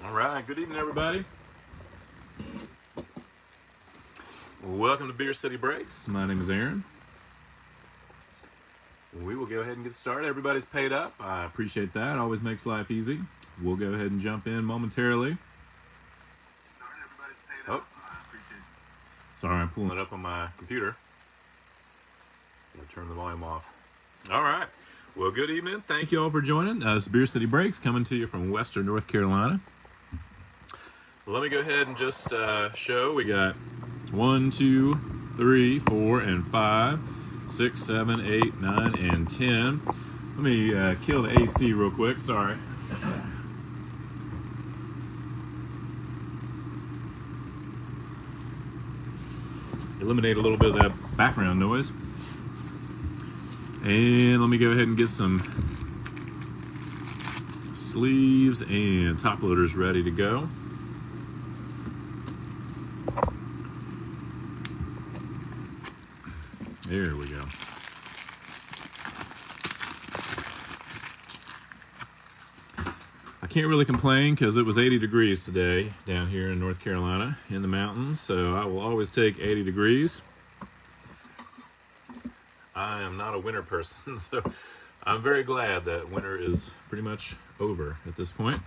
All right, good evening, everybody. Welcome to Beer City Breaks. My name is Aaron. We will go ahead and get started. Everybody's paid up. I appreciate that. Always makes life easy. We'll go ahead and jump in momentarily. Oh, sorry, I'm pulling it up on my computer. I'm gonna turn the volume off. All right. Well, good evening. Thank you all for joining. It's Beer City Breaks coming to you from Western North Carolina. Let me go ahead and just show. We got 1, 2, 3, 4, and 5, 6, 7, 8, 9, and 10. Let me kill the AC real quick. Sorry. Eliminate a little bit of that background noise. And let me go ahead and get some sleeves and top loaders ready to go. There we go. I can't really complain because it was 80 degrees today down here in North Carolina in the mountains, so I will always take 80 degrees. I am not a winter person, so I'm very glad that winter is pretty much over at this point.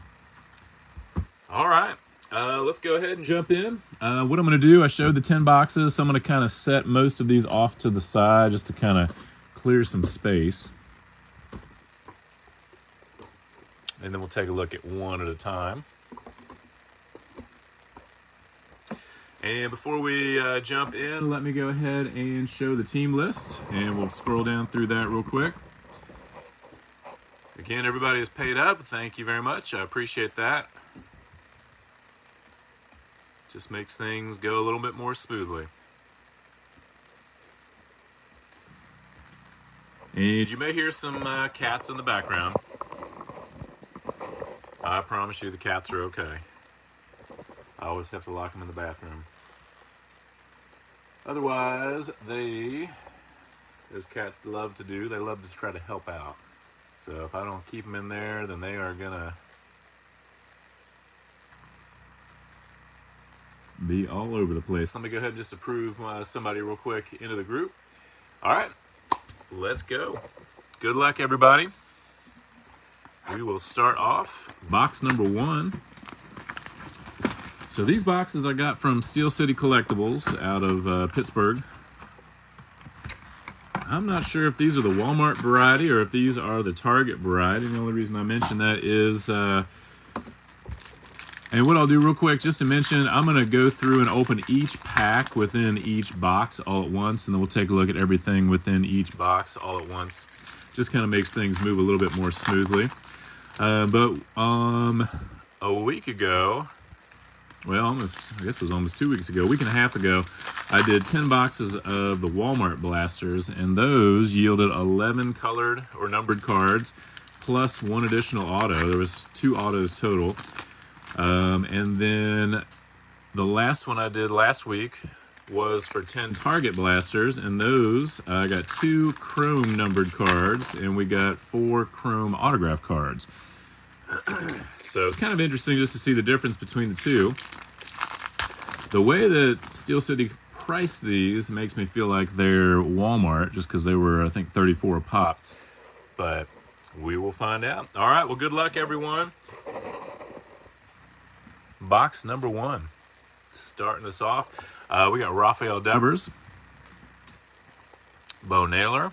All right. Let's go ahead and jump in. What I'm going to do, I showed the 10 boxes, so I'm going to kind of set most of these off to the side just to kind of clear some space. And then we'll take a look at one at a time. And before we jump in, let me go ahead and show the team list, and we'll scroll down through that real quick. Again, everybody is paid up. Thank you very much. I appreciate that. Just makes things go a little bit more smoothly. And you may hear some cats in the background. I promise you the cats are okay. I always have to lock them in the bathroom. Otherwise, they, as cats love to do, they love to try to help out. So if I don't keep them in there, then they are gonna be all over the place. Let me go ahead and just approve somebody real quick into the group. All right, let's go. Good luck, everybody. We will start off box number 1. So these boxes I got from Steel City Collectibles out of Pittsburgh. I'm not sure if these are the Walmart variety or if these are the Target variety. And the only reason I mention that is and what I'll do real quick, just to mention, I'm going to go through and open each pack within each box all at once, and then we'll take a look at everything within each box all at once. Just kind of makes things move a little bit more smoothly. But a week ago, well, I guess it was almost 2 weeks ago, a week and a half ago, I did 10 boxes of the Walmart blasters, and those yielded 11 colored or numbered cards, plus one additional auto. There was 2 autos total. And then the last one I did last week was for 10 Target blasters, and those I got 2 chrome numbered cards, and we got 4 chrome autograph cards. So it's kind of interesting just to see the difference between the two. The way that Steel City priced these makes me feel like they're Walmart, just because they were, I think, $34 a pop. But we will find out. All right, well, good luck, everyone. Box number 1. Starting us off, we got Rafael Devers, Bo Naylor,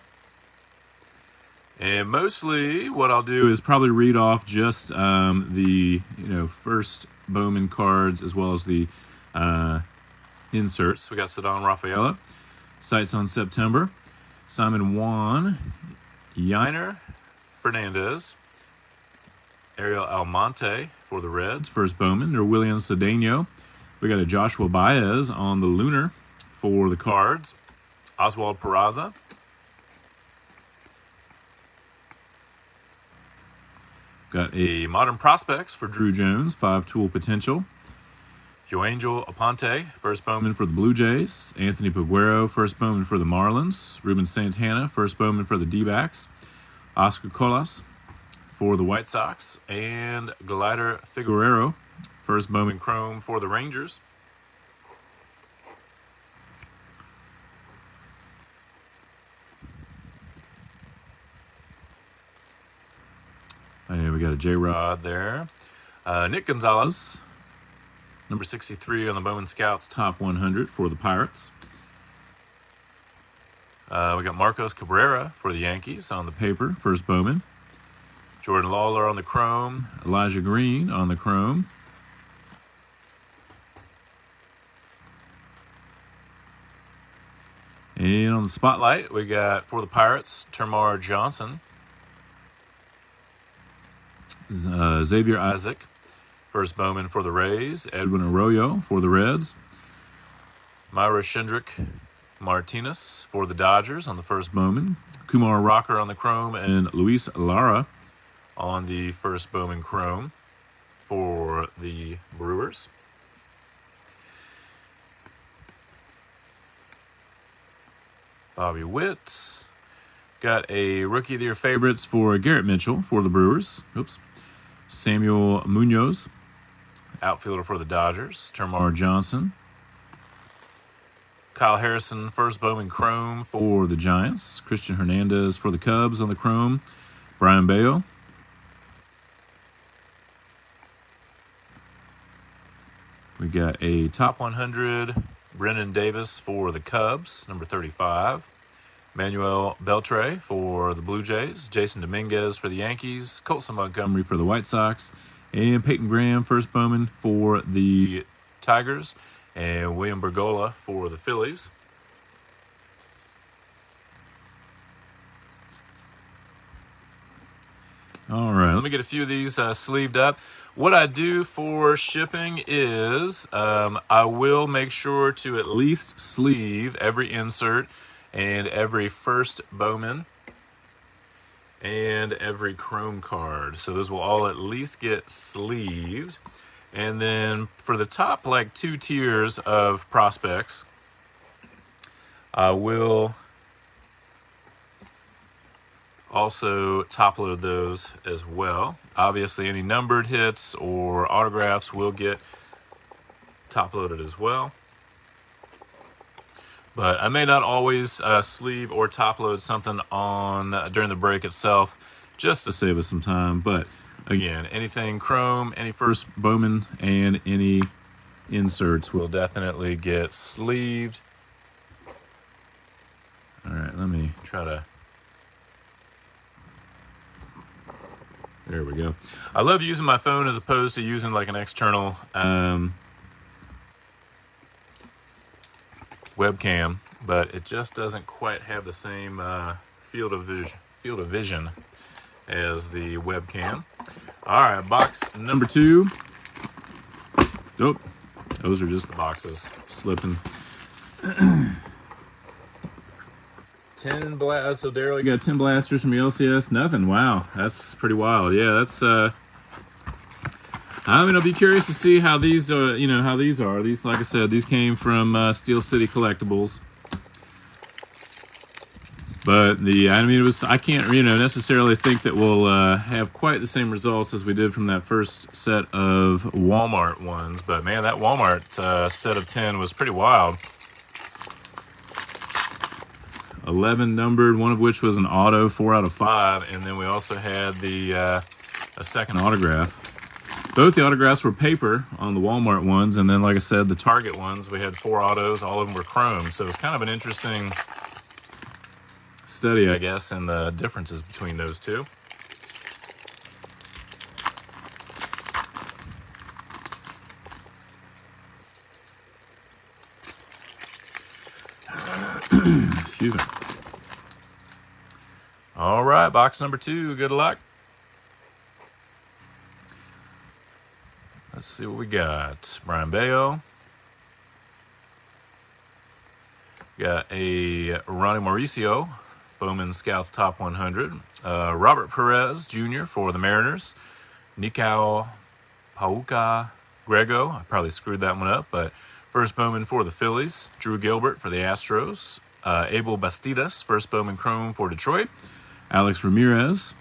and mostly what I'll do is probably read off just the first Bowman cards as well as the inserts. We got Ceddanne Rafaela, Sights on September, Simon Juan, Yainer Fernandez, Ariel Almonte for the Reds, first Bowman, or William Cedeno. We got a Joshua Baez on the Lunar for the Cards. Oswald Peraza. Got a Modern Prospects for Drew Jones, 5-tool potential. Joangel Aponte, first Bowman for the Blue Jays. Anthony Peguero, first Bowman for the Marlins. Ruben Santana, first Bowman for the D-backs. Oscar Colas for the White Sox. And Glider Figueroa first Bowman Chrome for the Rangers. And we got a J-Rod there. Nick Gonzalez, number 63 on the Bowman Scouts Top 100 for the Pirates. We got Marcos Cabrera for the Yankees on the paper, first Bowman. Jordan Lawler on the Chrome. Elijah Green on the Chrome. And on the Spotlight, we got for the Pirates, Termar Johnson. Xavier Isaac, first Bowman for the Rays. Edwin Arroyo for the Reds. Myra Shindrick Martinez for the Dodgers on the first Bowman. Kumar Rocker on the Chrome. And Luis Lara on the first Bowman Chrome for the Brewers. Bobby Witt. Got a Rookie of the Year favorites for Garrett Mitchell for the Brewers. Oops. Samuel Munoz, outfielder for the Dodgers. Termar Johnson. Kyle Harrison, first Bowman Chrome for the Giants. Christian Hernandez for the Cubs on the Chrome. Brian Bayo. We got a Top 100 Brennan Davis for the Cubs, number 35. Manuel Beltre for the Blue Jays. Jason Dominguez for the Yankees. Colson Montgomery for the White Sox. And Peyton Graham, first Bowman for the Tigers. And William Bergola for the Phillies. All right, let me get a few of these sleeved up. What I do for shipping is I will make sure to at least sleeve every insert and every first Bowman and every Chrome card. So those will all at least get sleeved. And then for the top like 2 tiers of prospects, I will also top load those as well. Obviously any numbered hits or autographs will get top loaded as well. But I may not always sleeve or top load something on during the break itself just to save us some time. But again, anything Chrome, any first Bowman, and any inserts will definitely get sleeved. All right, let me try to... There we go. I love using my phone as opposed to using like an external webcam, but it just doesn't quite have the same field of vision as the webcam. All right, box number 2. Oh, those are just the boxes slipping. 10 blast. So Daryl, you got 10 blasters from your LCS. Nothing. Wow, that's pretty wild. Yeah, that's. I mean, I'll be curious to see how these, how these are. These, like I said, these came from Steel City Collectibles. But I can't, necessarily think that we'll have quite the same results as we did from that first set of Walmart ones. But man, that Walmart set of 10 was pretty wild. 11 numbered, one of which was an auto, 4 out of 5, and then we also had the a second autograph. Both the autographs were paper on the Walmart ones, and then, like I said, the Target ones, we had 4 autos. All of them were chrome, so it's kind of an interesting study, I guess, in the differences between those two. Excuse me. All right, box number 2. Good luck. Let's see what we got. Brian Bayo. Got a Ronnie Mauricio, Bowman Scouts Top 100. Robert Perez Jr. for the Mariners. Nikao Pauka Grego. I probably screwed that one up, but first Bowman for the Phillies. Drew Gilbert for the Astros. Abel Bastidas, first Bowman Chrome for Detroit. Alex Ramirez.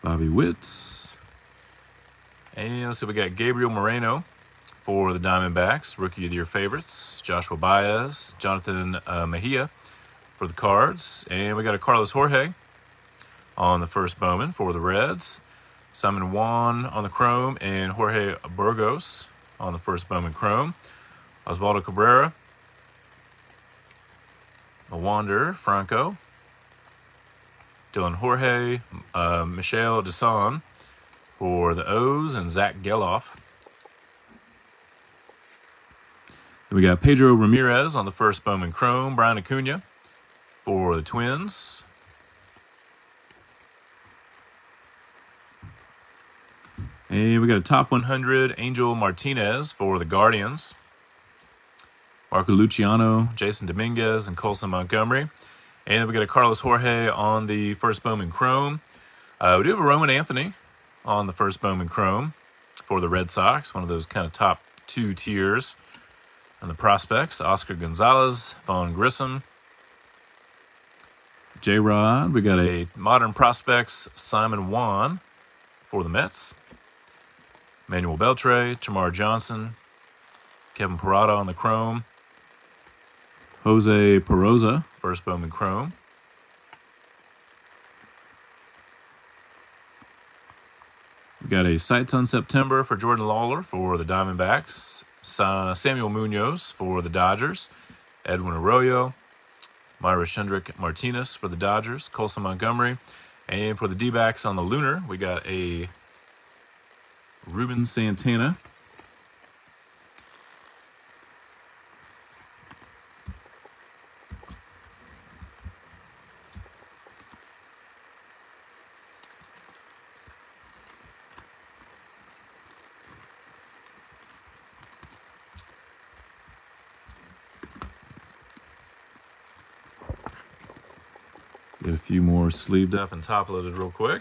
Bobby Witt. And so we got Gabriel Moreno for the Diamondbacks, Rookie of the Year favorites. Joshua Baez, Jonathan Mejia for the Cards. And we got a Carlos Jorge on the first Bowman for the Reds. Simon Juan on the Chrome, and Jorge Burgos on the first Bowman Chrome. Osvaldo Cabrera, Wander Franco, Dylan Jorge, Michelle Desan for the O's, and Zach Geloff. Then we got Pedro Ramirez on the first Bowman Chrome, Brian Acuna for the Twins. And we got a top 100, Angel Martinez for the Guardians. Marco Luciano, Jason Dominguez, and Colson Montgomery. And we got a Carlos Jorge on the first Bowman Chrome. We do have a Roman Anthony on the first Bowman Chrome for the Red Sox, one of those kind of top 2 tiers. And the prospects, Oscar Gonzalez, Vaughn Grissom, J-Rod. We got a Modern Prospects, Simon Juan for the Mets. Manuel Beltre, Tamar Johnson, Kevin Parada on the Chrome. Jose Peroza, first Bowman Chrome. We got a Sights on September for Jordan Lawler for the Diamondbacks. Samuel Munoz for the Dodgers. Edwin Arroyo. Myra Shendrick Martinez for the Dodgers. Colson Montgomery. And for the D-backs on the Lunar, we got a Ruben Santana. Get a few more sleeved up and top loaded real quick.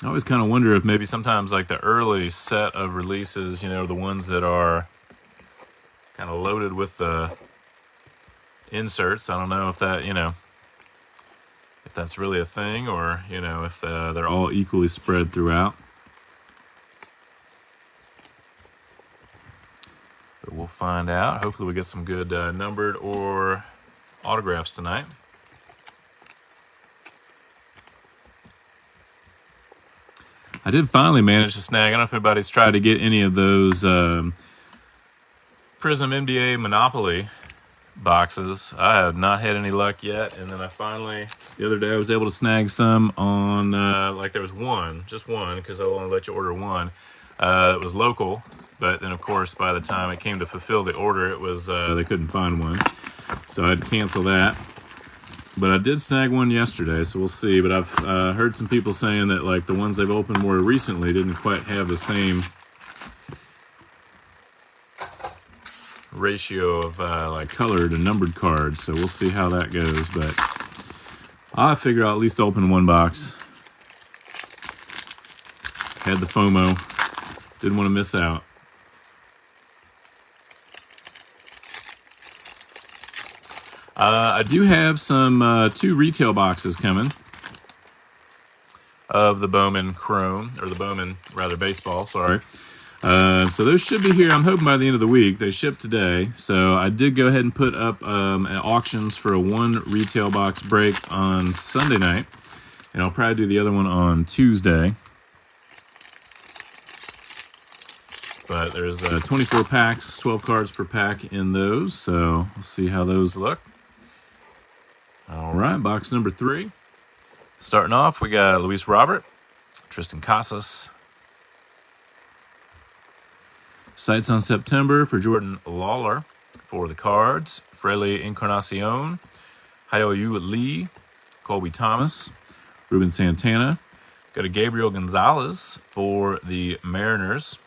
I always kind of wonder if maybe sometimes like the early set of releases, you know, the ones that are kind of loaded with the inserts. I don't know if that, you know, if that's really a thing, or, you know, if they're all equally spread throughout. But we'll find out. Hopefully we get some good numbered or autographs tonight. I did finally manage to snag, I don't know if anybody's tried to get any of those Prism NBA Monopoly boxes. I have not had any luck yet, and then I finally, the other day, I was able to snag some on, like there was one, just one, because I'll only let you order one. It was local, but then of course by the time it came to fulfill the order, it was, they couldn't find one. So I had to cancel that. But I did snag one yesterday, so we'll see. But I've heard some people saying that like the ones they've opened more recently didn't quite have the same ratio of like colored and numbered cards. So we'll see how that goes. But I figure I'll at least open one box. Had the FOMO. Didn't want to miss out. I do have some 2 retail boxes coming of the Bowman Chrome, or the Bowman, rather, baseball, sorry. So those should be here, I'm hoping by the end of the week. They ship today. So I did go ahead and put up auctions for a 1 retail box break on Sunday night. And I'll probably do the other one on Tuesday. But there's 24 packs, 12 cards per pack in those. So we'll see how those look. All right, box number 3. Starting off, we got Luis Robert, Tristan Casas. Sights on September for Jordan Lawler for the Cards. Frelly Encarnacion, Hyo-Yu Lee, Colby Thomas, Ruben Santana. Got a Gabriel Gonzalez for the Mariners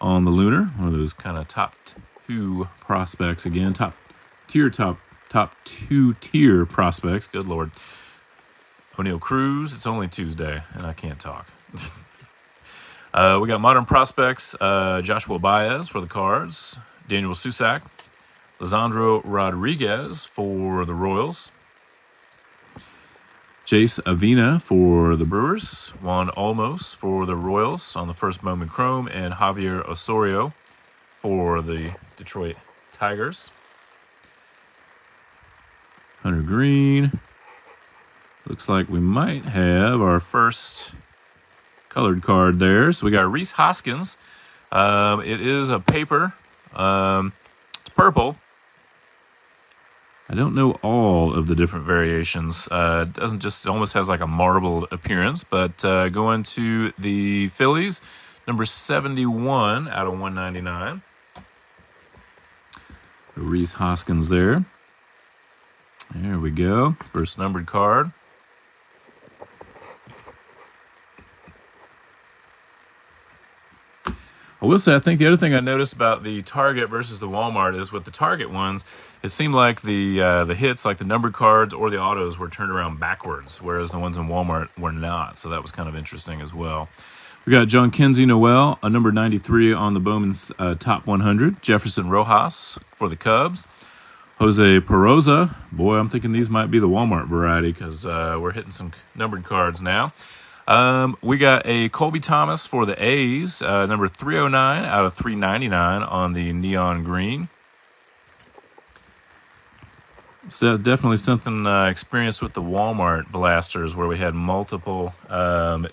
on the Lunar. One of those kind of top 2 prospects again. Top 2-tier prospects. Good Lord. O'Neal Cruz. It's only Tuesday, and I can't talk. We got Modern Prospects, Joshua Baez for the Cards, Daniel Susac, Lisandro Rodriguez for the Royals, Jace Avina for the Brewers, Juan Olmos for the Royals on the first Bowman Chrome, and Javier Osorio for the Detroit Tigers. Hunter Green. Looks like we might have our first colored card there. So we got Reese Hoskins. It is a paper. It's purple. I don't know all of the different variations. It doesn't just, it almost has like a marble appearance, but going to the Phillies, number 71 out of 199. Reese Hoskins there. There we go. First numbered card. I will say, I think the other thing I noticed about the Target versus the Walmart is with the Target ones, it seemed like the hits, like the numbered cards or the autos, were turned around backwards, whereas the ones in Walmart were not. So that was kind of interesting as well. We got John Kenzie Noel, a number 93 on the Bowman's top 100. Jefferson Rojas for the Cubs. Jose Peroza. Boy, I'm thinking these might be the Walmart variety because we're hitting some numbered cards now. We got a Colby Thomas for the A's, number 309 out of 399 on the neon green. So definitely something experienced with the Walmart blasters where we had multiple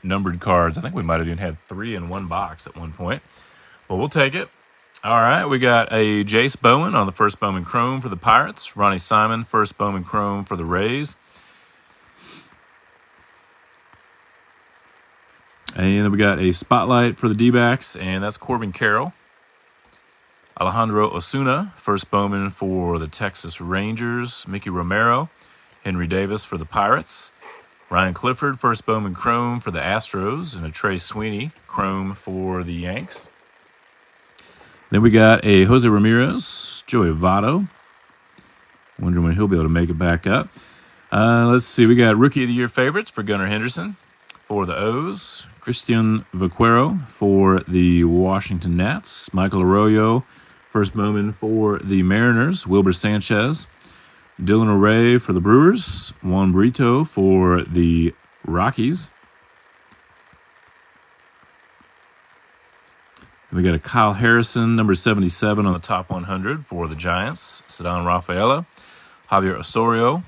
numbered cards. I think we might have even had 3 in one box at one point. Well, we'll take it. All right, we got a Jace Bowen on the first Bowman Chrome for the Pirates. Ronnie Simon, first Bowman Chrome for the Rays. And then we got a Spotlight for the D-backs, and that's Corbin Carroll. Alejandro Osuna, first Bowman for the Texas Rangers. Mickey Romero, Henry Davis for the Pirates. Ryan Clifford, first Bowman Chrome for the Astros, and a Trey Sweeney Chrome for the Yanks. Then we got a Jose Ramirez, Joey Votto. Wondering when he'll be able to make it back up. Let's see, we got Rookie of the Year favorites for Gunnar Henderson for the O's. Christian Vaquero for the Washington Nats. Michael Arroyo, first Bowman for the Mariners. Wilber Sanchez. Dylan O'Ray for the Brewers. Juan Brito for the Rockies. We got a Kyle Harrison, number 77 on the top 100 for the Giants. Ceddanne Rafaela, Javier Osorio,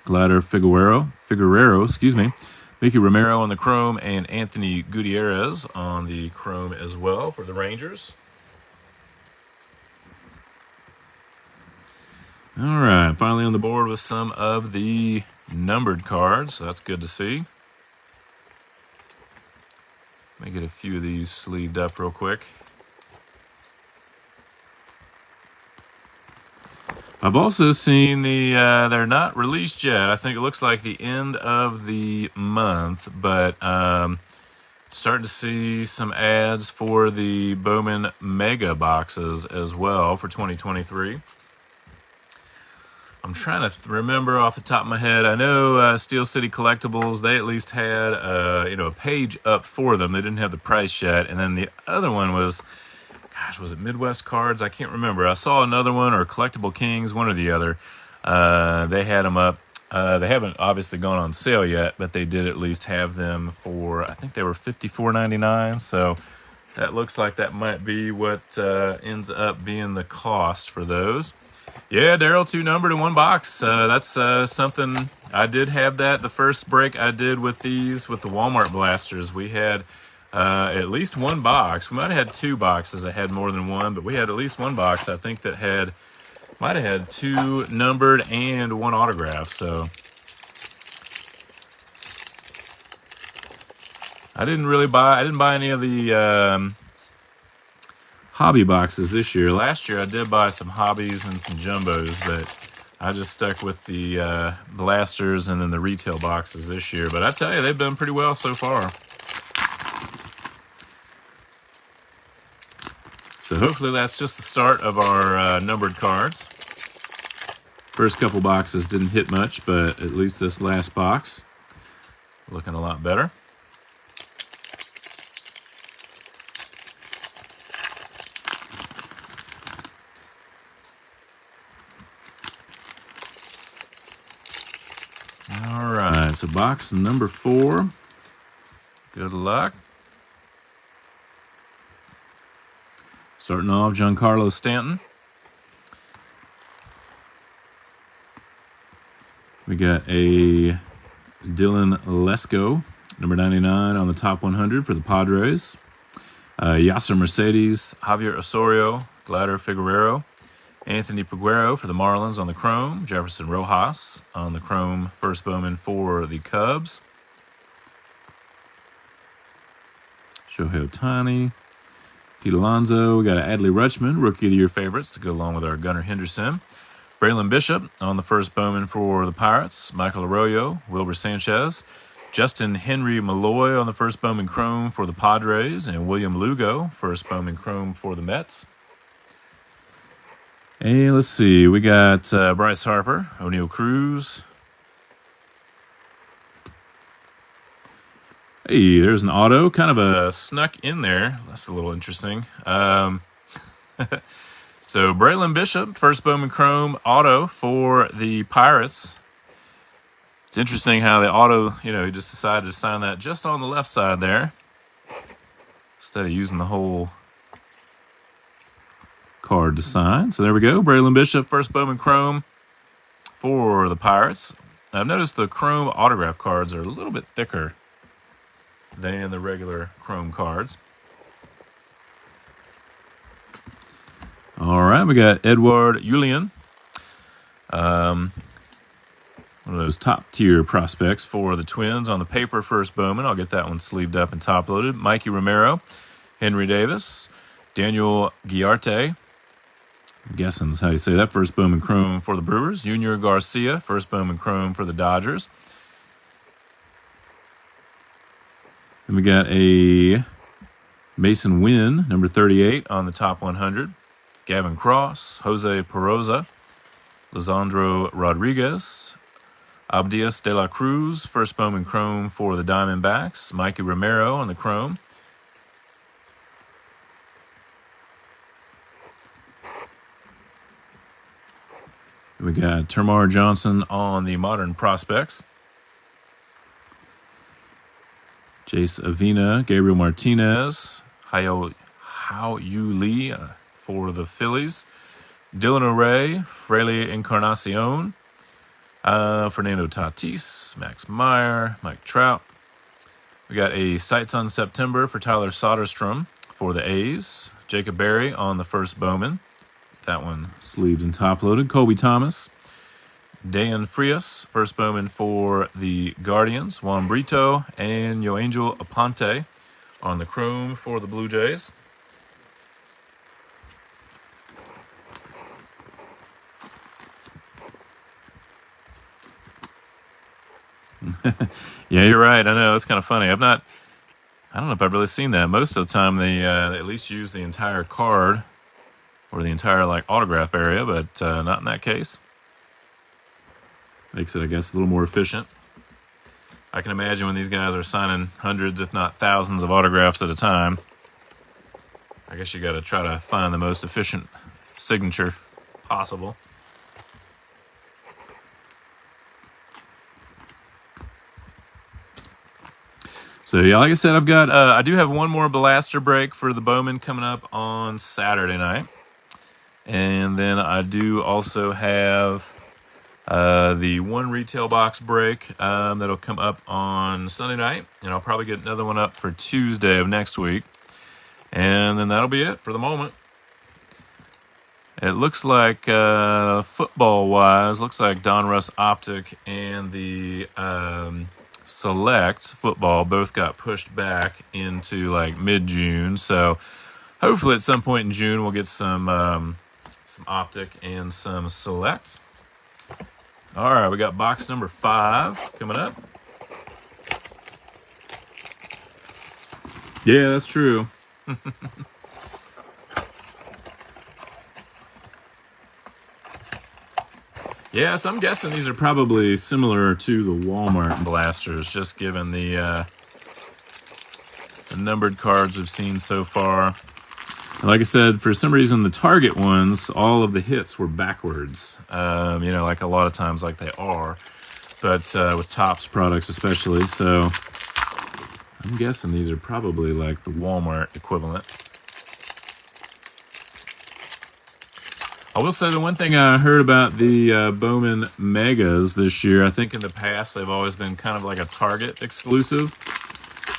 Glader Figueroa, Mickey Romero on the Chrome, and Anthony Gutierrez on the Chrome as well for the Rangers. All right, finally on the board with some of the numbered cards, so that's good to see. Let me get a few of these sleeved up real quick. I've also seen they're not released yet. I think it looks like the end of the month, but starting to see some ads for the Bowman Mega boxes as well for 2023. I'm trying to remember off the top of my head. I know Steel City Collectibles, they at least had a page up for them. They didn't have the price yet. And then the other one was, gosh, was it Midwest Cards? I can't remember. I saw another one, or Collectible Kings, one or the other. They had them up. They haven't obviously gone on sale yet, but they did at least have them for, I think they were $54.99. So that looks like that might be what ends up being the cost for those. Yeah, Daryl, 2 numbered in one box. That's something, I did have that the first break I did with these, with the Walmart blasters. We had at least one box. We might have had 2 boxes that had more than one, but we had at least one box, I think, that might have had 2 numbered and 1 autograph. So I didn't buy any of the hobby boxes this year. Last year I did buy some hobbies and some jumbos, but I just stuck with the blasters and then the retail boxes this year. But I tell you, they've done pretty well so far. So hopefully that's just the start of our numbered cards. First couple boxes didn't hit much, but at least this last box looking a lot better. So box number 4. Good luck. Starting off, Giancarlo Stanton. We got a Dylan Lesko, number 99 on the top 100 for the Padres. Yasser Mercedes, Javier Osorio, Gladder Figueroa, Anthony Peguero for the Marlins on the chrome, Jefferson Rojas on the chrome, first Bowman for the Cubs. Shohei Ohtani, Pete Alonso. We got an Adley Rutschman, Rookie of the Year favorites to go along with our Gunnar Henderson. Braylon Bishop on the first Bowman for the Pirates. Michael Arroyo, Wilbur Sanchez. Justin Henry Malloy on the first Bowman Chrome for the Padres. And William Lugo, first Bowman Chrome for the Mets. And let's see, we got Bryce Harper, O'Neal Cruz. Hey, there's an auto, kind of a snuck in there. That's a little interesting. So Braylon Bishop, first Bowman Chrome auto for the Pirates. It's interesting how the auto, he just decided to sign that just on the left side there, instead of using the whole card to sign. So there we go. Braylon Bishop, first Bowman Chrome for the Pirates. Now, I've noticed the Chrome autograph cards are a little bit thicker than the regular Chrome cards. All right, we got Edward Julian. One of those top-tier prospects for the Twins on the paper first Bowman. I'll get that one sleeved up and top-loaded. Mikey Romero, Henry Davis, Daniel Guillarte. I'm guessing that's how you say that. First Bowman Chrome for the Brewers. Junior Garcia, first Bowman Chrome for the Dodgers. Then we got a Mason Wynn, number 38 on the top 100. Gavin Cross, Jose Peroza, Lisandro Rodriguez, Abdias de la Cruz, first Bowman Chrome for the Diamondbacks. Mikey Romero on the Chrome. We got Termar Johnson on the Modern Prospects. Jace Avina, Gabriel Martinez, Hao Yu Lee for the Phillies. Dylan O'Ray, Fraley Encarnacion, Fernando Tatis, Max Meyer, Mike Trout. We got a Sights on September for Tyler Soderstrom for the A's. Jacob Berry on the first Bowman. That one sleeved and top-loaded. Colby Thomas. Dan Frias, first Bowman for the Guardians. Juan Brito and Yoangel Aponte on the chrome for the Blue Jays. Yeah, you're right. I know, it's kind of funny. I don't know if I've really seen that. Most of the time they at least use the entire card or the entire autograph area, but not in that case. Makes it, I guess, a little more efficient. I can imagine when these guys are signing hundreds, if not thousands, of autographs at a time. I guess you got to try to find the most efficient signature possible. So yeah, like I said, I do have one more blaster break for the Bowman coming up on Saturday night. And then I do also have the one retail box break that'll come up on Sunday night. And I'll probably get another one up for Tuesday of next week. And then that'll be it for the moment. It looks like, football-wise, looks like Don Russ Optic and the Select football both got pushed back into mid-June. So hopefully at some point in June we'll get some Optic and some Select. All right, we got box number 5 coming up. Yeah, that's true. Yeah, so I'm guessing these are probably similar to the Walmart blasters, just given the numbered cards we've seen so far. Like I said, for some reason, the Target ones, all of the hits were backwards. Like a lot of times they are. but with Topps products especially. So I'm guessing these are probably like the Walmart equivalent. I will say the one thing I heard about the Bowman Megas this year, I think in the past they've always been kind of like a Target exclusive.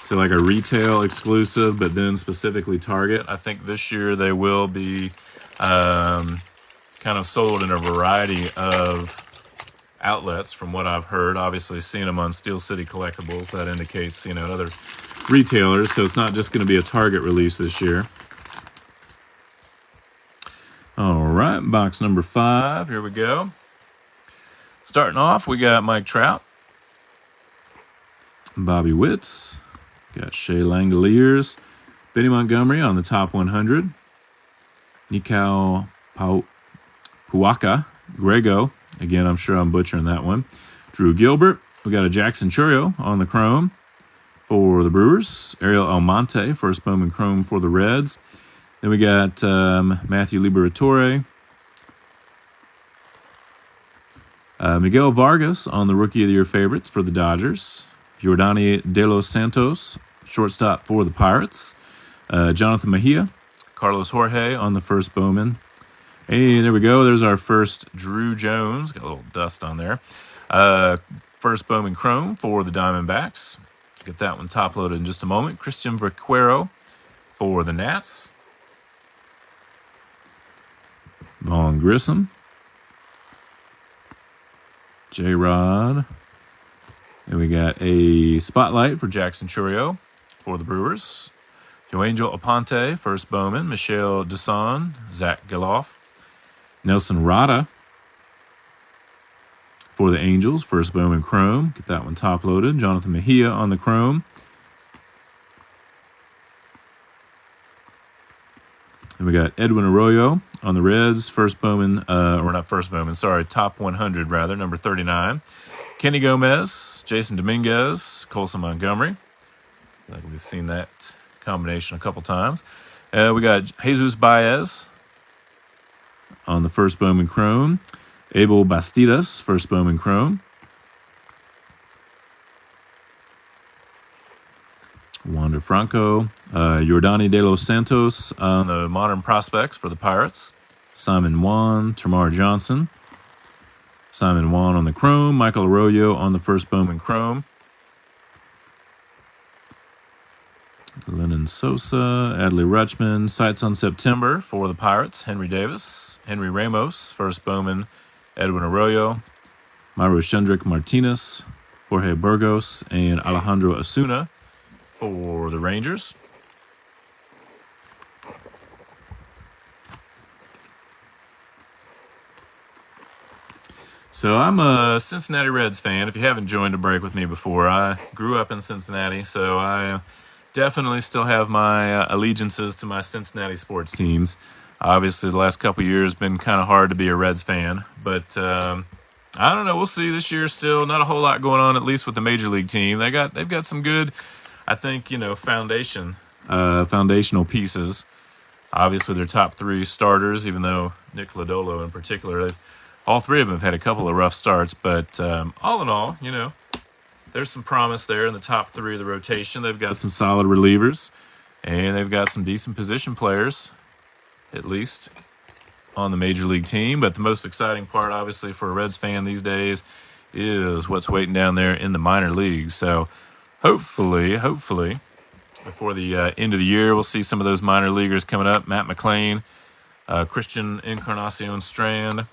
So like a retail exclusive, but then specifically Target. I think this year they will be kind of sold in a variety of outlets from what I've heard. Obviously seeing them on Steel City Collectibles, that indicates, you know, other retailers. So it's not just going to be a Target release this year. All right, box number 5. Here we go. Starting off, we got Mike Trout, Bobby Witts, got Shea Langoliers, Benny Montgomery on the top 100, Nikau Puaka, Grego, again, I'm sure I'm butchering that one, Drew Gilbert. We got a Jackson Chourio on the chrome for the Brewers, Ariel Almonte, first Bowman chrome for the Reds. Then we got Matthew Liberatore, Miguel Vargas on the Rookie of the Year favorites for the Dodgers, Yordani De Los Santos, shortstop for the Pirates, Jonathan Mejia, Carlos Jorge on the first Bowman. Hey, there we go. There's our first Drew Jones. Got a little dust on there. First Bowman chrome for the Diamondbacks. Get that one top loaded in just a moment. Christian Vaquero for the Nats. Vaughn Grissom, J-Rod, and we got a spotlight for Jackson Chourio for the Brewers, Joangel Aponte, first Bowman, Michelle Desson, Zach Geloff, Nelson Rada for the Angels, first Bowman chrome, get that one top loaded, Jonathan Mejia on the chrome. And we got Edwin Arroyo on the Reds, first Bowman, or not first Bowman, sorry, top 100 rather, number 39. Kenny Gomez, Jason Dominguez, Colson Montgomery. I feel like we've seen that combination a couple times. We got Jesus Baez on the first Bowman chrome. Abel Bastidas, first Bowman chrome. Wander Franco, Yordani De Los Santos on the Modern Prospects for the Pirates. Simon Juan, Tamar Johnson. Simon Juan on the chrome. Michael Arroyo on the first Bowman chrome. Lennon Sosa, Adley Rutschman. Sights on September for the Pirates. Henry Davis. Henry Ramos, first Bowman. Edwin Arroyo. Myro Shundrick Martinez. Jorge Burgos. And Alejandro Osuna for the Rangers. So I'm a Cincinnati Reds fan. If you haven't joined a break with me before, I grew up in Cincinnati, so I definitely still have my allegiances to my Cincinnati sports teams. Obviously, the last couple of years been kind of hard to be a Reds fan, but I don't know. We'll see. This year still not a whole lot going on, at least with the major league team. They've got some good, I think, foundational pieces. Obviously, their top 3 starters, even though Nick Lodolo in particular, all 3 of them have had a couple of rough starts. But all in all, there's some promise there in the top 3 of the rotation. They've got some solid relievers, and they've got some decent position players, at least on the major league team. But the most exciting part, obviously, for a Reds fan these days is what's waiting down there in the minor leagues. So hopefully, before the end of the year, we'll see some of those minor leaguers coming up. Matt McClain, Christian Encarnacion Strand.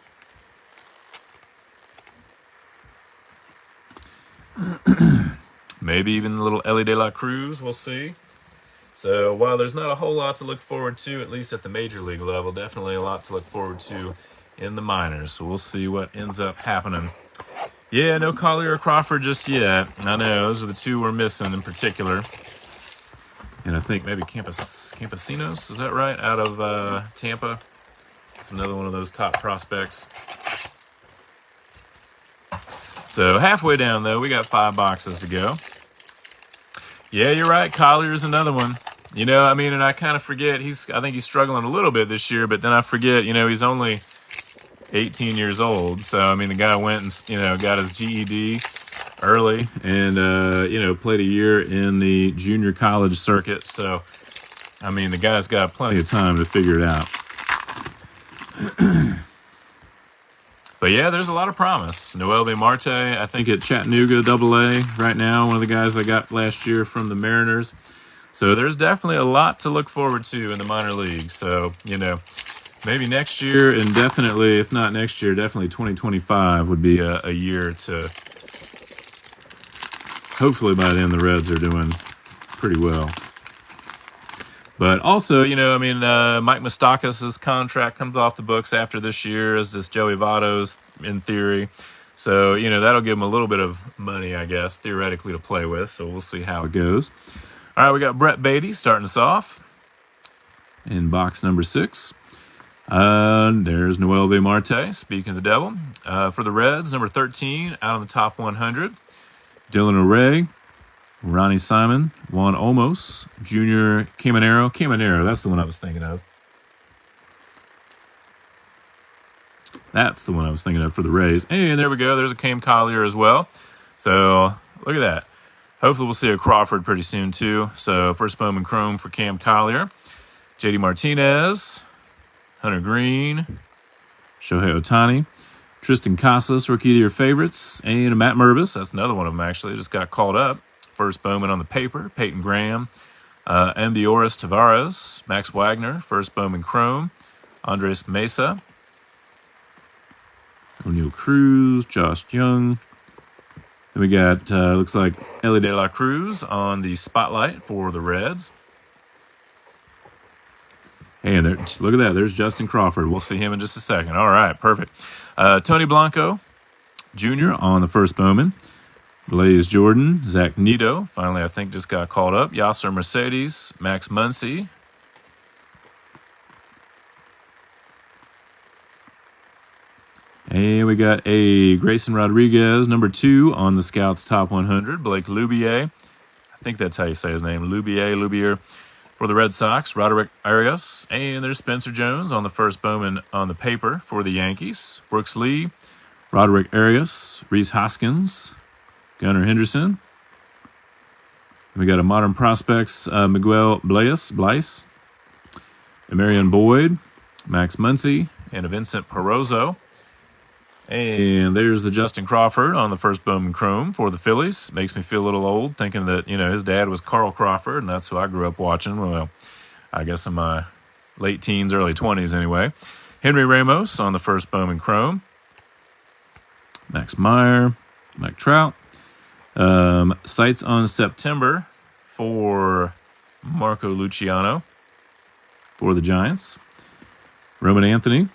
Maybe even a little Ellie De La Cruz, we'll see. So while there's not a whole lot to look forward to, at least at the major league level, definitely a lot to look forward to in the minors. So we'll see what ends up happening. Yeah, no Collier or Crawford just yet. I know, those are the 2 we're missing in particular. And I think maybe Campesinos, is that right? Out of Tampa. It's another one of those top prospects. So halfway down, though, we got 5 boxes to go. Yeah, you're right. Collier's another one. And I kind of forget. I think he's struggling a little bit this year, but then I forget, he's only 18 years old. So, the guy went and, got his GED early and, you know, played a year in the junior college circuit. So, I mean, the guy's got plenty of time to figure it out. But yeah, there's a lot of promise. Noelvi Marte, I think at Chattanooga AA right now, one of the guys I got last year from the Mariners. So there's definitely a lot to look forward to in the minor leagues. So, you know, maybe next year, and definitely, if not next year, definitely 2025 would be a year to... Hopefully by then the Reds are doing pretty well. But also, you know, I mean, Mike Moustakas' contract comes off the books after this year, as does Joey Votto's, in theory. So, you know, that'll give him a little bit of money, I guess, theoretically, to play with. So we'll see how it goes. All right, we got Brett Beatty starting us off in box number 6. There's Noelvi Marte, speaking of the devil. For the Reds, number 13, out on the top 100. Dylan O'Reilly. Ronnie Simon, Juan Olmos, Junior Caminero, that's the one I was thinking of. That's the one I was thinking of for the Rays. And there we go, there's a Cam Collier as well. So, look at that. Hopefully we'll see a Crawford pretty soon too. So, first Bowman Chrome for Cam Collier. JD Martinez, Hunter Green, Shohei Ohtani, Tristan Casas, rookie of your favorites, and Matt Mervis, that's another one of them actually, just got called up. First Bowman on the paper, Peyton Graham, Ambioris Tavares, Max Wagner, first Bowman Chrome, Andres Mesa, O'Neill Cruz, Josh Young. Then we got, looks like Ellie De La Cruz on the spotlight for the Reds. And there, look at that, there's Justin Crawford. We'll see him in just a second. All right, perfect. Tony Blanco Jr. on the first Bowman. Blaze Jordan, Zach Nito, finally I think just got called up. Yasser Mercedes, Max Muncy. And we got a Grayson Rodriguez, number 2 on the Scouts Top 100. Blake Lubier, I think that's how you say his name, Lubier for the Red Sox. Roderick Arias, and there's Spencer Jones on the first Bowman on the paper for the Yankees. Brooks Lee, Roderick Arias, Reese Hoskins, Gunnar Henderson. We got a Modern Prospects, Miguel Blice, a Marion Boyd, Max Muncy, and a Vincent Perozzo. And there's the Justin Crawford on the first Bowman Chrome for the Phillies. Makes me feel a little old thinking that, you know, his dad was Carl Crawford, and that's who I grew up watching. Well, I guess in my late teens, early 20s anyway. Henry Ramos on the first Bowman Chrome. Max Meyer, Mike Trout. Sights on September for Marco Luciano for the Giants. Roman Anthony,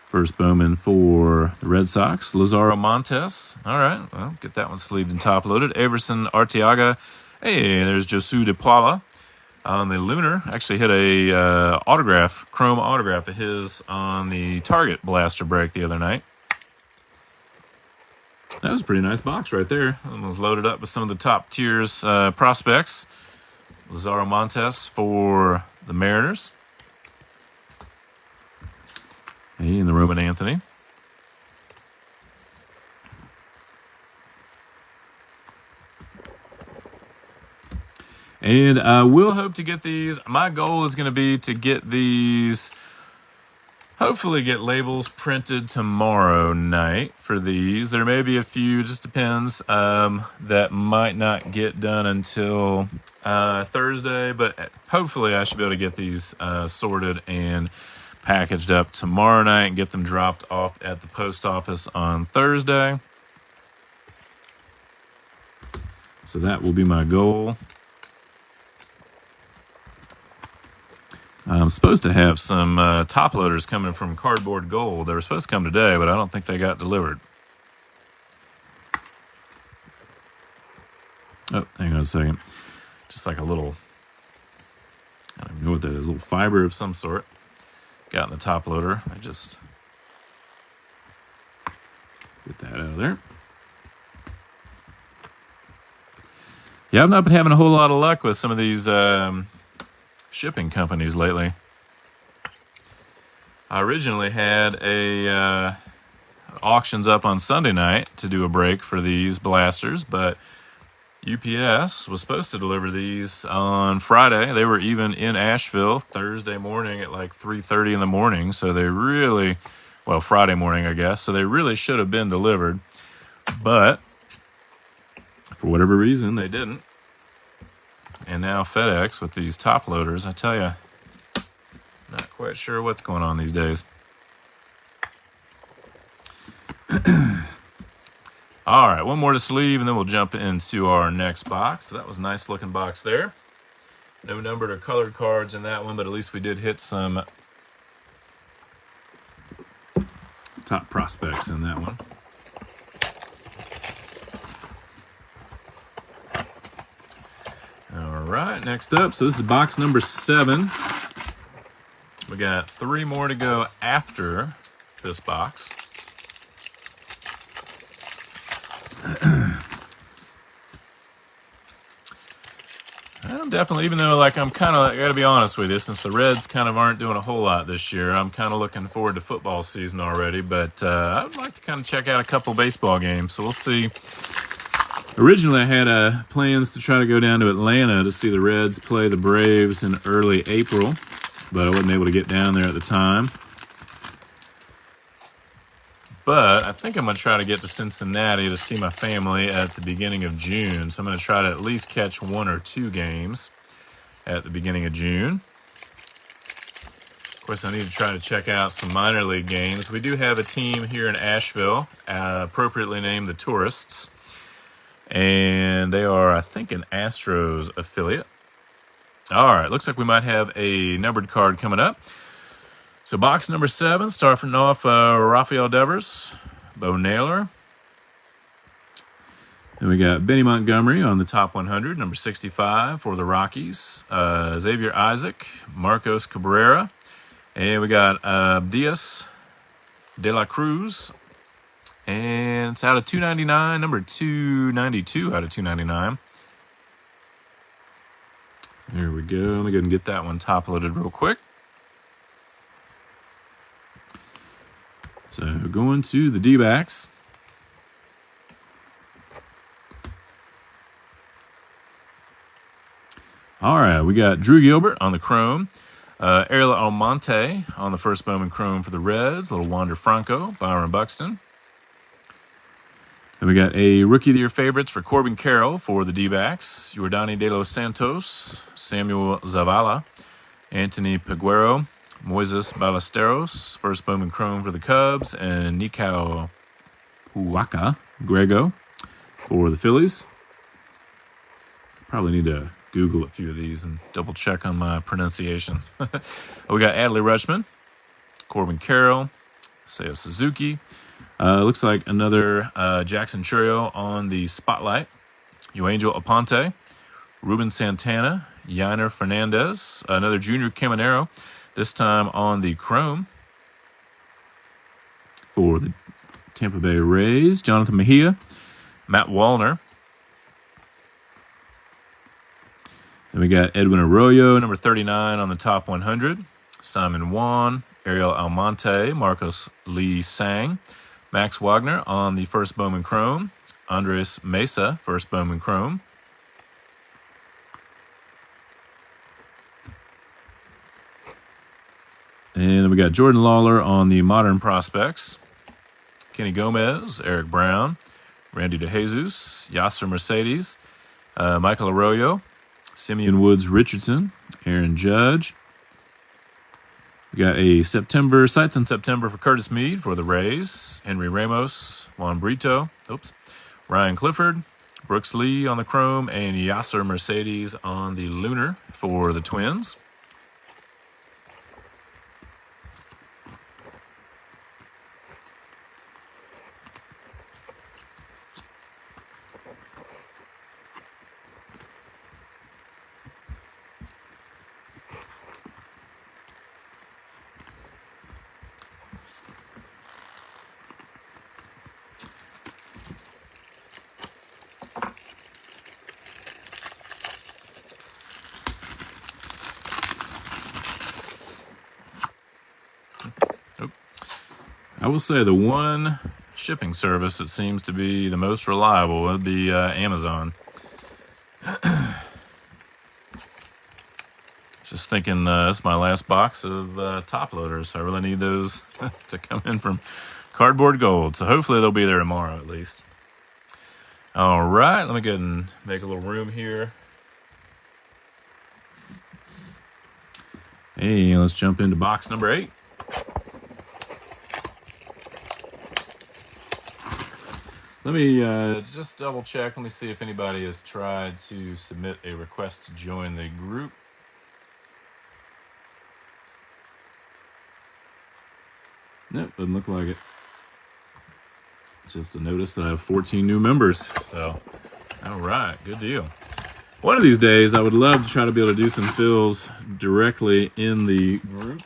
first Bowman for the Red Sox. Lazaro Montes. All right, well, get that one sleeved and top-loaded. Everson Arteaga. Hey, there's Josu De Paula on the Lunar. Actually hit a chrome autograph of his on the Target blaster break the other night. That was a pretty nice box right there. It was loaded up with some of the top tiers prospects. Lazaro Montes for the Mariners. Hey, and the Roman Anthony. And we'll hope to get these. My goal is going to be to get these, hopefully get labels printed tomorrow night for these. There may be a few, just depends, that might not get done until Thursday, but hopefully I should be able to get these sorted and packaged up tomorrow night and get them dropped off at the post office on Thursday. So that will be my goal. I'm supposed to have some top loaders coming from Cardboard Gold. They were supposed to come today, but I don't think they got delivered. Oh, hang on a second. Just like a little, I don't even know what that is, a little fiber of some sort. Got in the top loader. I just get that out of there. Yeah, I've not been having a whole lot of luck with some of these shipping companies lately. I originally had a auctions up on Sunday night to do a break for these blasters, but UPS was supposed to deliver these on Friday. They were even in Asheville Thursday morning at like 3:30 in the morning. So they really, well, Friday morning, I guess. So they really should have been delivered. But for whatever reason, they didn't. And now FedEx with these top loaders, I tell you, not quite sure what's going on these days. All right, one more to sleeve, and then we'll jump into our next box. So that was a nice looking box there. No numbered or colored cards in that one, but at least we did hit some top prospects in that one. All right, next up, so this is box number 7. We got 3 more to go after this box. I'm definitely, even though like I'm kind of, I got to be honest with you, since the Reds kind of aren't doing a whole lot this year, I'm kind of looking forward to football season already, but I would like to kind of check out a couple baseball games, so we'll see. Originally, I had plans to try to go down to Atlanta to see the Reds play the Braves in early April, but I wasn't able to get down there at the time. But I think I'm going to try to get to Cincinnati to see my family at the beginning of June. So I'm going to try to at least catch 1 or 2 games at the beginning of June. Of course, I need to try to check out some minor league games. We do have a team here in Asheville, appropriately named the Tourists. And they are, I think, an Astros affiliate. All right, looks like we might have a numbered card coming up. So box number 7, starting off Rafael Devers, Bo Naylor. Then we got Benny Montgomery on the top 100, number 65 for the Rockies. Xavier Isaac, Marcos Cabrera. And we got Diaz de la Cruz. And it's out of 299, number 292 out of 299. There we go. Let me go ahead and get that one top loaded real quick. So going to the D-backs. All right, we got Drew Gilbert on the chrome. Ariel Almonte on the first Bowman chrome for the Reds. Little Wander Franco, Byron Buxton. Then we got a Rookie of the Year favorites for Corbin Carroll for the D-backs. Yordani De Los Santos, Samuel Zavala, Anthony Peguero, Moises Ballesteros, first Bowman chrome for the Cubs, and Nikao Huaka Grego for the Phillies. Probably need to Google a few of these and double check on my pronunciations. We got Adley Rutschman, Corbin Carroll, Seiya Suzuki. Looks like another Jackson Churio on the spotlight. Euangel Aponte, Ruben Santana, Yainer Fernandez, another Junior Caminero, this time on the chrome for the Tampa Bay Rays. Jonathan Mejia, Matt Wallner. Then we got Edwin Arroyo, number 39 on the top 100. Simon Wan, Ariel Almonte, Marcos Lee Sang, Max Wagner on the first Bowman chrome. Andres Mesa, first Bowman chrome. And then we got Jordan Lawler on the modern prospects. Kenny Gomez, Eric Brown, Randy DeJesus, Yasser Mercedes, Michael Arroyo, Simeon Woods Richardson, Aaron Judge. We got a sights in September for Curtis Mead for the Rays, Henry Ramos, Juan Brito, Ryan Clifford, Brooks Lee on the chrome, and Yasser Mercedes on the lunar for the Twins. I will say the one shipping service that seems to be the most reliable would be Amazon. Just thinking, this is my last box of top loaders. I really need those to come in from Cardboard Gold. So hopefully they'll be there tomorrow at least. All right, let me go ahead and make a little room here. Hey, let's jump into box number 8. Let me just double check. Let me see if anybody has tried to submit a request to join the group. Nope, doesn't look like it. Just a notice that I have 14 new members. So, all right, good deal. One of these days, I would love to try to be able to do some fills directly in the group.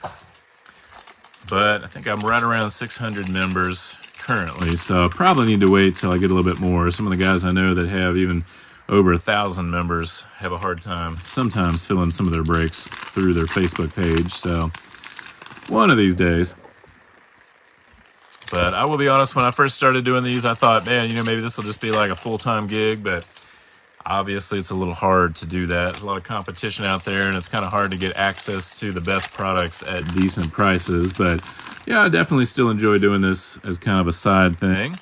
But I think I'm right around 600 members currently, so I probably need to wait till I get a little bit more. Some of the guys I know that have even over 1,000 members have a hard time sometimes filling some of their breaks through their Facebook page. So one of these days. But I will be honest, when I first started doing these, I thought, man, maybe this will just be like a full-time gig, but obviously it's a little hard to do that. There's a lot of competition out there, and it's kind of hard to get access to the best products at decent prices. But yeah, I definitely still enjoy doing this as kind of a side thing.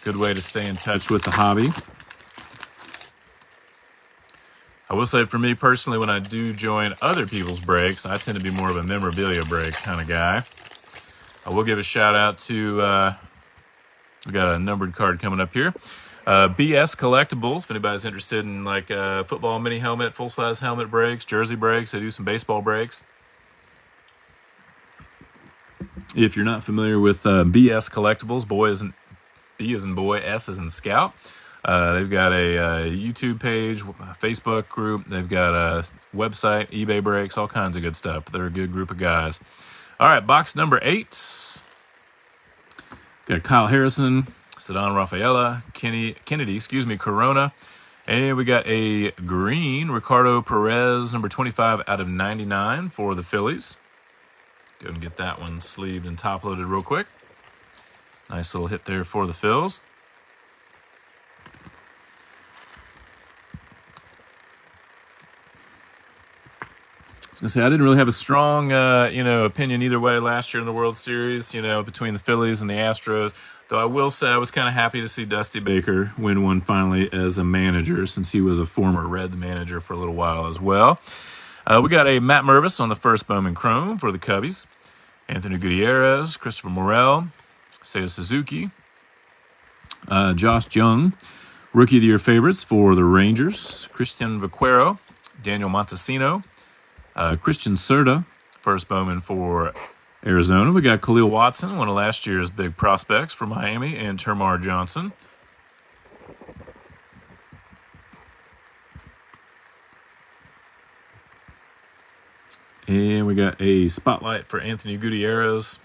Good way to stay in touch with the hobby. I will say for me personally, when I do join other people's breaks, I tend to be more of a memorabilia break kind of guy. I will give a shout out to, we got a numbered card coming up here. BS Collectibles, if anybody's interested in like football mini helmet, full-size helmet breaks, jersey breaks, I do some baseball breaks. If you're not familiar with BS Collectibles, B as in boy, S as in scout. They've got a YouTube page, a Facebook group. They've got a website, eBay breaks, all kinds of good stuff. They're a good group of guys. All right, box number 8. Got Kyle Harrison, Ceddanne Rafaela, Kennedy, Corona. And we got a green Ricardo Perez, number 25 out of 99 for the Phillies. Go ahead and get that one sleeved and top loaded real quick. Nice little hit there for the Phils. I was going to say, I didn't really have a strong, opinion either way last year in the World Series, between the Phillies and the Astros. Though I will say I was kind of happy to see Dusty Baker win one finally as a manager, since he was a former Reds manager for a little while as well. We got a Matt Mervis on the first Bowman Chrome for the Cubbies. Anthony Gutierrez, Christopher Morel, Seiya Suzuki, Josh Jung, Rookie of the Year favorites for the Rangers, Christian Vaquero, Daniel Montesino, Christian Serta, first Bowman for Arizona. We got Khalil Watson, one of last year's big prospects for Miami, and Termar Johnson. And we got a spotlight for Anthony Gutierrez,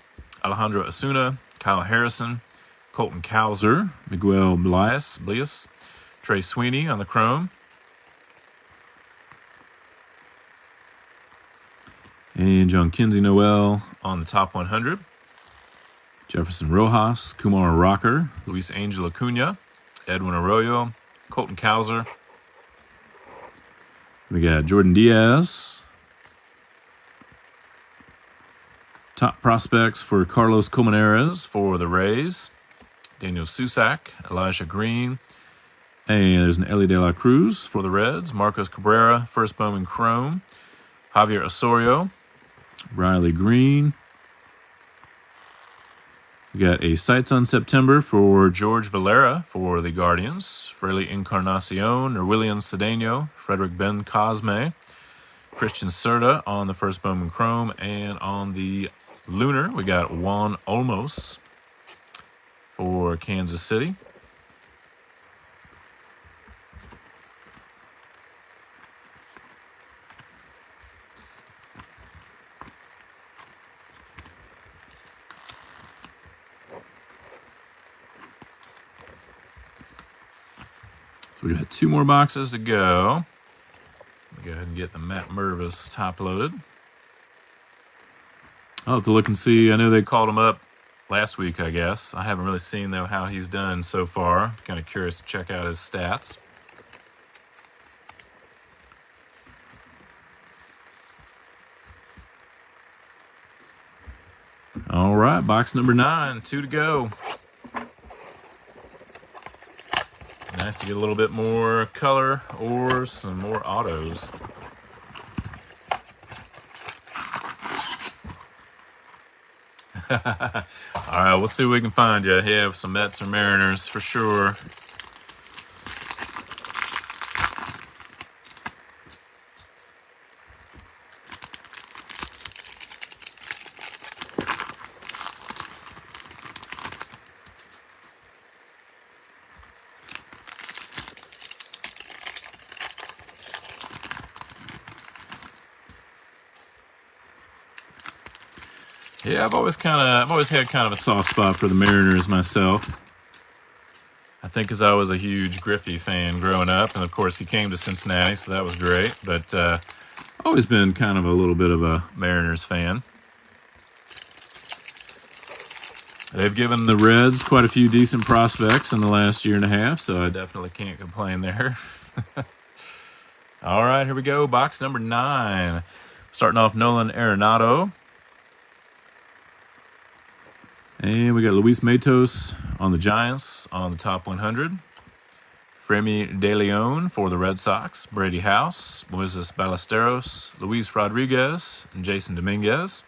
Alejandro Osuna, Kyle Harrison, Colton Cowser, Miguel Blias, Trey Sweeney on the Chrome. And John Kinsey Noel on the top 100. Jefferson Rojas, Kumar Rocker, Luis Angel Acuna, Edwin Arroyo, Colton Cowser. We got Jordan Diaz. Top prospects for Carlos Colmenares for the Rays. Daniel Susac, Elijah Green. And there's an Ellie De La Cruz for the Reds. Marcos Cabrera, first Bowman Chrome. Javier Osorio. Riley Green. We got a Sights on September for George Valera for the Guardians. Fraley Encarnacion, Nerwillian Cedeno, Frederick Ben Cosme, Christian Serta on the first Bowman Chrome. And on the Lunar, we got Juan Olmos for Kansas City. So we got 2 more boxes to go. Go ahead and get the Matt Mervis top loaded. I'll have to look and see. I know they called him up last week, I guess. I haven't really seen, though, how he's done so far. Kind of curious to check out his stats. All right, box number 9, 2 to go. Nice to get a little bit more color or some more autos. All right, we'll see what we can find you. Yeah, some Mets or Mariners for sure. Yeah, I've always had kind of a soft spot for the Mariners myself. I think because I was a huge Griffey fan growing up, and of course he came to Cincinnati, so that was great. But always been kind of a little bit of a Mariners fan. They've given the Reds quite a few decent prospects in the last year and a half, so I definitely can't complain there. All right, here we go. Box number 9. Starting off Nolan Arenado. And we got Luis Matos on the Giants on the top 100. Fremy De Leon for the Red Sox. Brady House, Moises Ballesteros, Luis Rodriguez, and Jason Dominguez.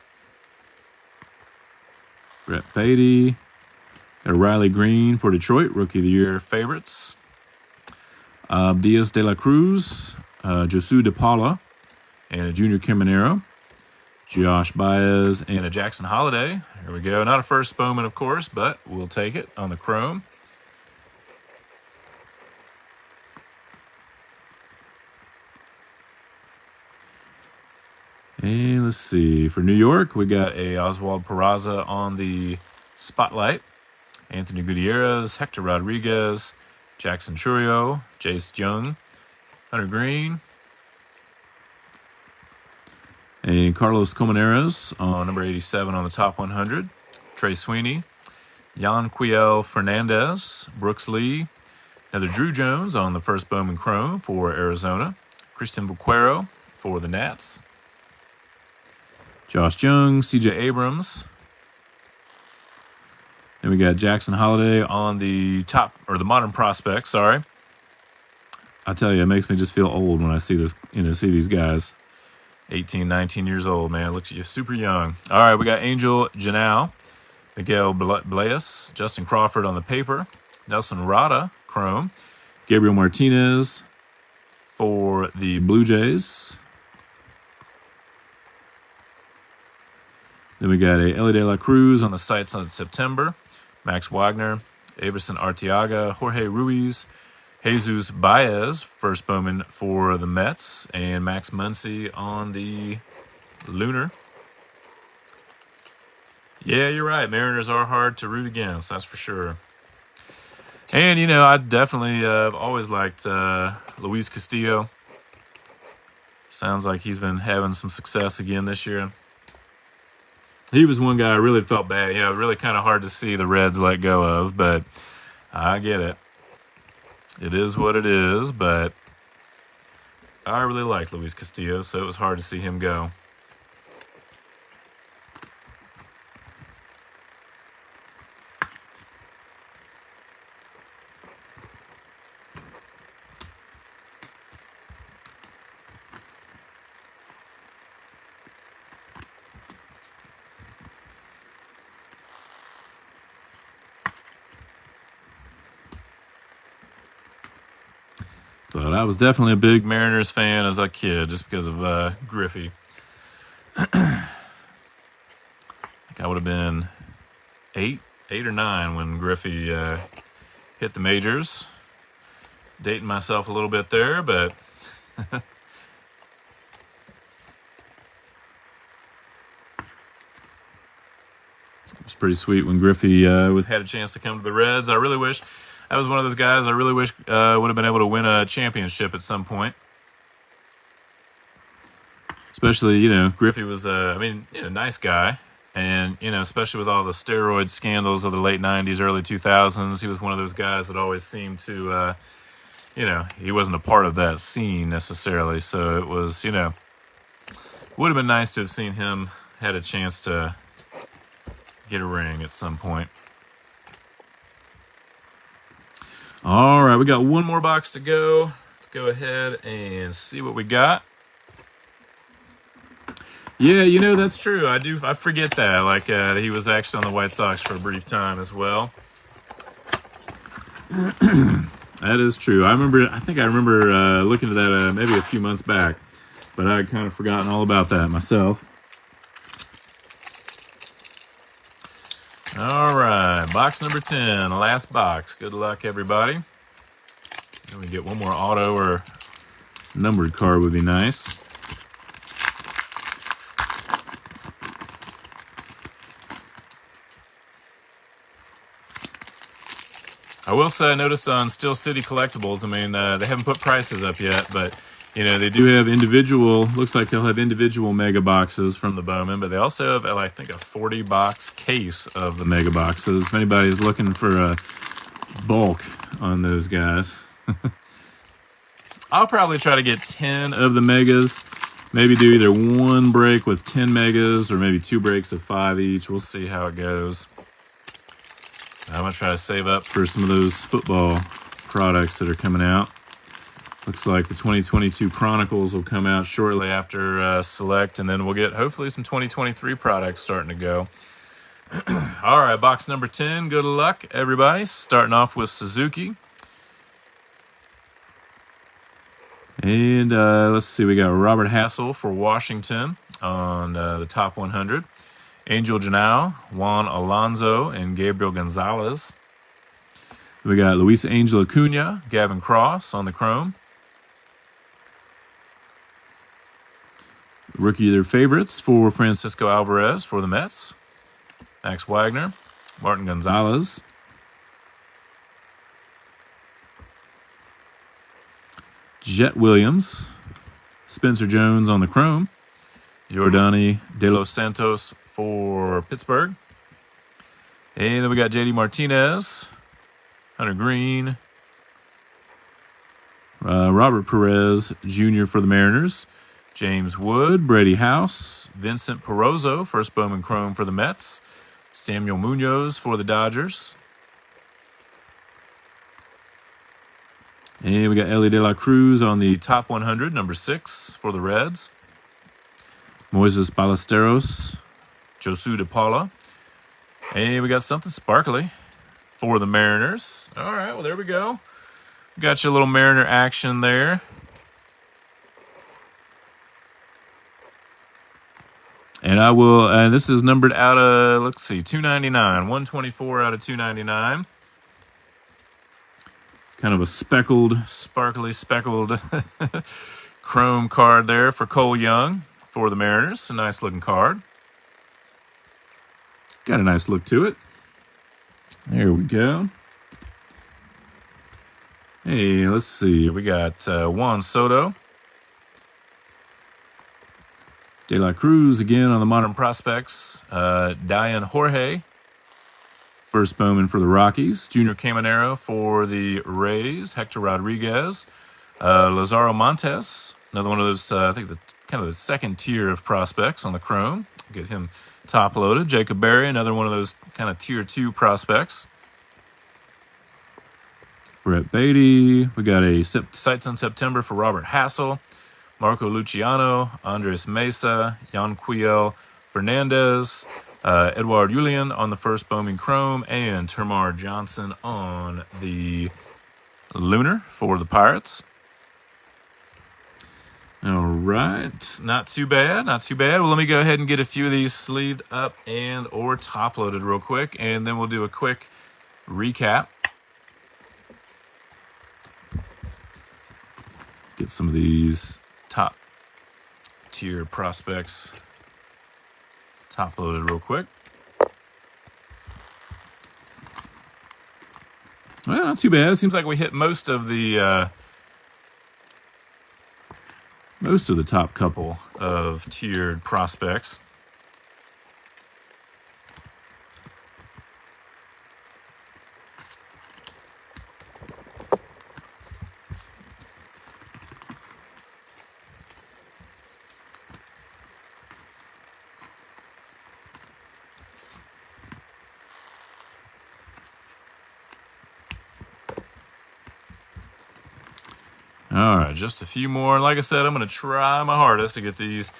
Brett Beatty. Got Riley Green for Detroit, Rookie of the Year favorites. Diaz de la Cruz, Josu De Paula, and a Junior Caminero. Josh Baez and a Jackson Holiday. Here we go. Not a first Bowman, of course, but we'll take it on the chrome. And let's see. For New York, we got a Oswald Peraza on the spotlight. Anthony Gutierrez, Hector Rodriguez, Jackson Chourio, Jace Jung, Hunter Green, and Carlos Colmenares on number 87 on the top 100. Trey Sweeney, Yanquiel Fernandez, Brooks Lee, another Drew Jones on the first Bowman Chrome for Arizona. Christian Buquero for the Nats. Josh Jung, CJ Abrams. Then we got Jackson Holiday on the top, or the modern prospect, sorry. I tell you, it makes me just feel old when I see this, see these guys. 18, 19 years old, man. Looks at you super young. All right, we got Angel Janau, Miguel Bleas, Justin Crawford on the paper, Nelson Rada, chrome, Gabriel Martinez for the Blue Jays. Then we got a Ellie De La Cruz on the sights on September, Max Wagner, Everson Arteaga, Jorge Ruiz, Jesus Baez, first Bowman for the Mets, and Max Muncy on the Lunar. Yeah, you're right. Mariners are hard to root against, that's for sure. And, I definitely always liked Luis Castillo. Sounds like he's been having some success again this year. He was one guy I really felt bad. Really kind of hard to see the Reds let go of, but I get it. It is what it is, but I really liked Luis Castillo, so it was hard to see him go. But I was definitely a big Mariners fan as a kid just because of Griffey. I think I would have been eight or 9 when Griffey hit the majors. Dating myself a little bit there, but it was pretty sweet when Griffey had a chance to come to the Reds. I really wish that was one of those guys I really wish would have been able to win a championship at some point. Especially, Griffey was, a nice guy. And, you know, especially with all the steroid scandals of the late 90s, early 2000s, he was one of those guys that always seemed to, you know, he wasn't a part of that scene necessarily. So it was, you know, would have been nice to have seen him had a chance to get a ring at some point. All right, we got one more box to go. Let's go ahead and see what we got. Yeah, you know, that's true. I forget that. Like, he was actually on the White Sox for a brief time as well. That is true. I think I remember looking at that maybe a few months back, but I had kind of forgotten all about that myself. All right, box number 10, last box. Good luck, everybody. Then we get one more auto or numbered card would be nice. I will say I noticed on Steel City Collectibles, I mean, they haven't put prices up yet, but, you know, they do have individual, looks like they'll have individual mega boxes from the Bowman, but they also have, I think, a 40-box case of the mega boxes. If anybody's looking for a bulk on those guys. I'll probably try to get 10 of the megas. Maybe do either one break with 10 megas or maybe 2 breaks of 5 each. We'll see how it goes. I'm going to try to save up for some of those football products that are coming out. Looks like the 2022 Chronicles will come out shortly after Select, and then we'll get hopefully some 2023 products starting to go. All right, box number 10. Good luck, everybody. Starting off with Suzuki. And let's see, we got Robert Hassel for Washington on the top 100. Angel Janao, Juan Alonso, and Gabriel Gonzalez. We got Luis Angel Acuna, Gavin Cross on the chrome. Rookie of their favorites for Francisco Alvarez for the Mets. Max Wagner, Martin Gonzalez. Jet Williams, Spencer Jones on the chrome. Yordani De Los Santos for Pittsburgh. And then we got JD Martinez, Hunter Green, Robert Perez Jr. for the Mariners, James Wood, Brady House, Vincent Perozzo, first Bowman Chrome for the Mets, Samuel Munoz for the Dodgers. And we got Ellie De La Cruz on the top 100, number 6 for the Reds. Moises Ballesteros, Josu De Paula. And we got something sparkly for the Mariners. All right, well, there we go. Got your little Mariner action there. And I will, and this is numbered out of, let's see, 299. 124 out of 299. Kind of a speckled, sparkly speckled chrome card there for Cole Young for the Mariners. A nice looking card. Got a nice look to it. There we go. Hey, let's see. We got Juan Soto. De La Cruz again on the Modern Prospects. Diane Jorge, first Bowman for the Rockies. Junior Caminero for the Rays. Hector Rodriguez. Lazaro Montes, another one of those, I think, kind of the second tier of prospects on the chrome. Get him top loaded. Jacob Berry, another one of those kind of tier 2 prospects. Brett Beatty. We got a Sights on September for Robert Hassel. Marco Luciano, Andres Mesa, Yanquiel Fernandez, Edouard Julien on the first Bowman Chrome, and Termar Johnson on the Lunar for the Pirates. All right, not too bad, not too bad. Well, let me go ahead and get a few of these sleeved up and or top loaded real quick, and then we'll do a quick recap. Get some of these top tier prospects top loaded real quick. Well, not too bad. It seems like we hit most of the top couple of tiered prospects. All right, just a few more. Like I said, I'm going to try my hardest to get these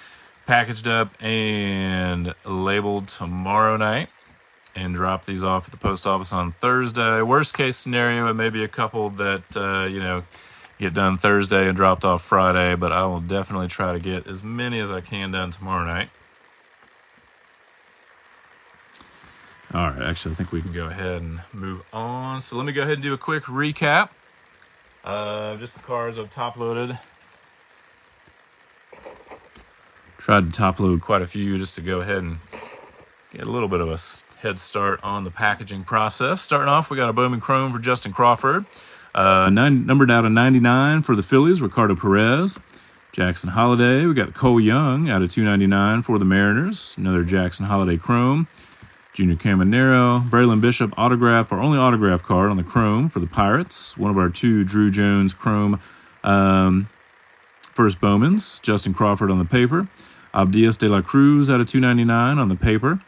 packaged up and labeled tomorrow night and drop these off at the post office on Thursday. Worst case scenario, it may be a couple that, get done Thursday and dropped off Friday, but I will definitely try to get as many as I can done tomorrow night. All right, actually, I think we can go ahead and move on. So let me go ahead and do a quick recap. Just the cars I've top loaded. Tried to top load quite a few just to go ahead and get a little bit of a head start on the packaging process. Starting off, we got a Bowman Chrome for Justin Crawford. Numbered out of 99 for the Phillies, Ricardo Perez. Jackson Holiday, we got Cole Young out of 299 for the Mariners. Another Jackson Holiday Chrome. Junior Caminero, Braylon Bishop autograph, our only autograph card on the Chrome for the Pirates. One of our 2 Drew Jones Chrome first Bowmans. Justin Crawford on the paper. Abdias de la Cruz out of 299 on the paper.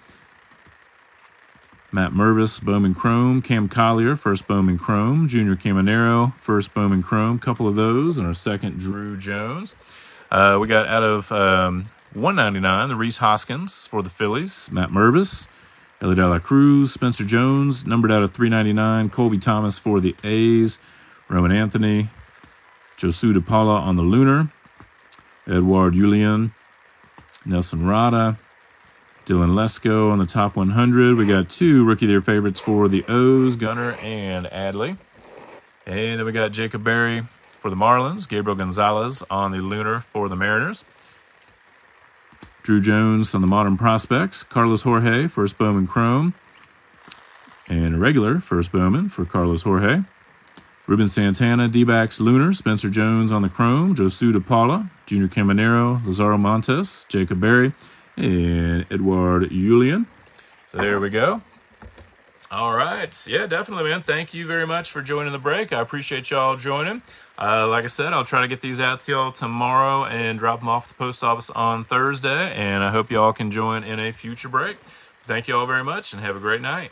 Matt Mervis, Bowman Chrome. Cam Collier, first Bowman Chrome. Junior Caminero, first Bowman Chrome. Couple of those, and our second Drew Jones. We got out of 199, the Reese Hoskins for the Phillies. Matt Mervis. Ellie De La Cruz, Spencer Jones, numbered out of 399. Colby Thomas for the A's. Roman Anthony. Josu DePaula on the Lunar. Edouard Julien. Nelson Rada. Dylan Lesko on the top 100. We got 2 Rookie of the Year favorites for the O's, Gunnar and Adley. And then we got Jacob Berry for the Marlins. Gabriel Gonzalez on the Lunar for the Mariners. Drew Jones on the Modern Prospects. Carlos Jorge, first Bowman Chrome. And a regular first Bowman for Carlos Jorge. Ruben Santana, D-backs Lunar. Spencer Jones on the Chrome. Josu DePaula. Junior Caminero. Lazaro Montes. Jacob Berry. And Edouard Julien. So there we go. All right. Yeah, definitely, man. Thank you very much for joining the break. I appreciate y'all joining. Like I said, I'll try to get these out to y'all tomorrow and drop them off at the post office on Thursday. And I hope y'all can join in a future break. Thank you all very much and have a great night.